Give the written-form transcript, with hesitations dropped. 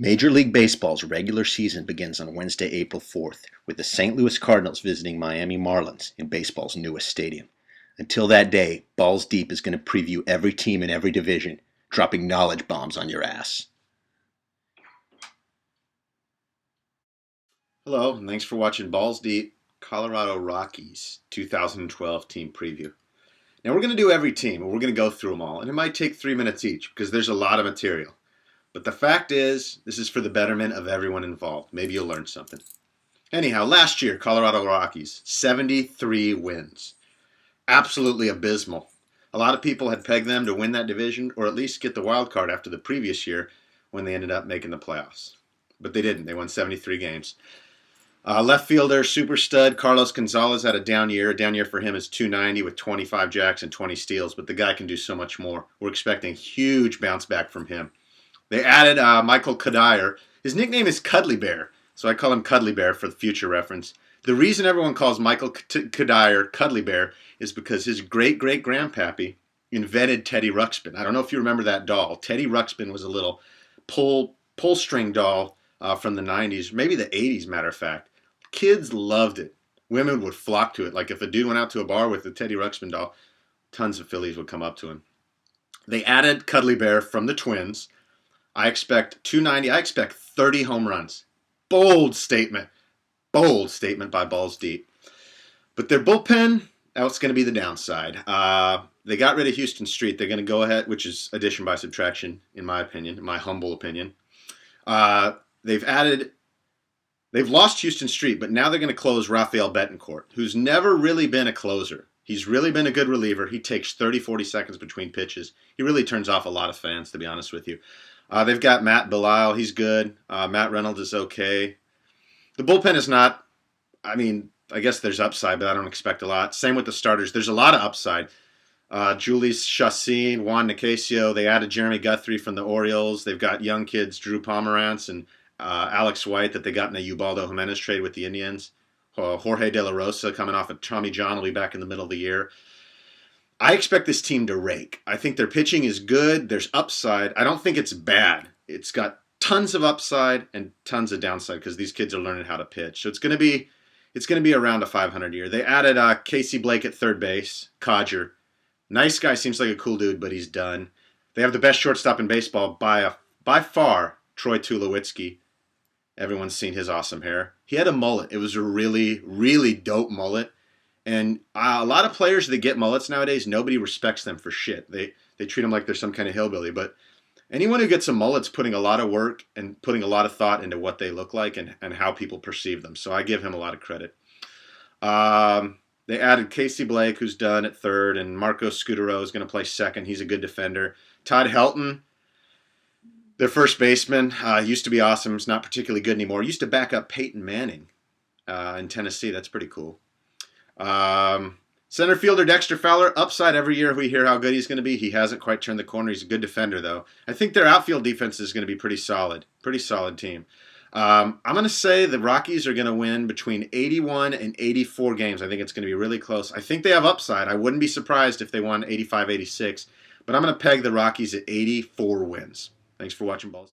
Major League Baseball's regular season begins on Wednesday, April 4th, with the St. Louis Cardinals visiting Miami Marlins in baseball's newest stadium. Until that day, Balls Deep is going to preview every team in every division, dropping knowledge bombs on your ass. Hello, and thanks for watching Balls Deep Colorado Rockies 2012 team preview. Now we're going to do every team, and we're going to go through them all, and it might take 3 minutes each because there's a lot of material. But the fact is, this is for the betterment of everyone involved. Maybe you'll learn something. Anyhow, last year, Colorado Rockies, 73 wins. Absolutely abysmal. A lot of people had pegged them to win that division or at least get the wild card after the previous year when they ended up making the playoffs. But they didn't. They won 73 games. Left fielder, super stud, Carlos Gonzalez had a down year. A down year for him is 290 with 25 jacks and 20 steals, but the guy can do so much more. We're expecting a huge bounce back from him. They added Michael Kadire. His nickname is Cuddly Bear, so I call him Cuddly Bear for the future reference. The reason everyone calls Michael Kadire Cuddly Bear is because his great-great-grandpappy invented Teddy Ruxpin. I don't know if you remember that doll. Teddy Ruxpin was a little pull string doll from the 90s, maybe the 80s, matter of fact. Kids loved it. Women would flock to it. Like if a dude went out to a bar with a Teddy Ruxpin doll, tons of fillies would come up to him. They added Cuddly Bear from the Twins. I expect 290. I expect 30 home runs. Bold statement. Bold statement by Balls Deep. But their bullpen, that's going to be the downside. They got rid of Houston Street. They're going to go ahead, which is addition by subtraction, in my opinion, in my humble opinion. They've lost Houston Street, but now they're going to close Rafael Betancourt, who's never really been a closer. He's really been a good reliever. He takes 30, 40 seconds between pitches. He really turns off a lot of fans, to be honest with you. They've got Matt Belisle. He's good. Matt Reynolds is okay. The bullpen is not, I guess there's upside, but I don't expect a lot. Same with the starters. There's a lot of upside. Julius Chassin, Juan Nicasio. They added Jeremy Guthrie from the Orioles. They've got young kids, Drew Pomerantz and Alex White, that they got in a Ubaldo Jimenez trade with the Indians. Jorge De La Rosa, coming off of Tommy John, will be back in the middle of the year. I expect this team to rake. I think their pitching is good. There's upside. I don't think it's bad. It's got tons of upside and tons of downside because these kids are learning how to pitch. So it's going to be around a 500 year. They added Casey Blake at third base. Codger, nice guy, seems like a cool dude, but he's done. They have the best shortstop in baseball by far, Troy Tulowitzki. Everyone's seen his awesome hair. He had a mullet. It was a really, really dope mullet. And a lot of players that get mullets nowadays, nobody respects them for shit. They treat them like they're some kind of hillbilly. But anyone who gets a mullet's putting a lot of work and putting a lot of thought into what they look like and how people perceive them. So I give him a lot of credit. They added Casey Blake, who's done at third, and Marco Scutaro is going to play second. He's a good defender. Todd Helton, their first baseman, used to be awesome. He's not particularly good anymore. Used to back up Peyton Manning in Tennessee. That's pretty cool. Center fielder Dexter Fowler, upside every year. We hear how good he's going to be. He hasn't quite turned the corner. He's a good defender, though. I think their outfield defense is going to be pretty solid. Pretty solid team. I'm going to say the Rockies are going to win between 81 and 84 games. I think it's going to be really close. I think they have upside. I wouldn't be surprised if they won 85, 86. But I'm going to peg the Rockies at 84 wins. Thanks for watching, Balls.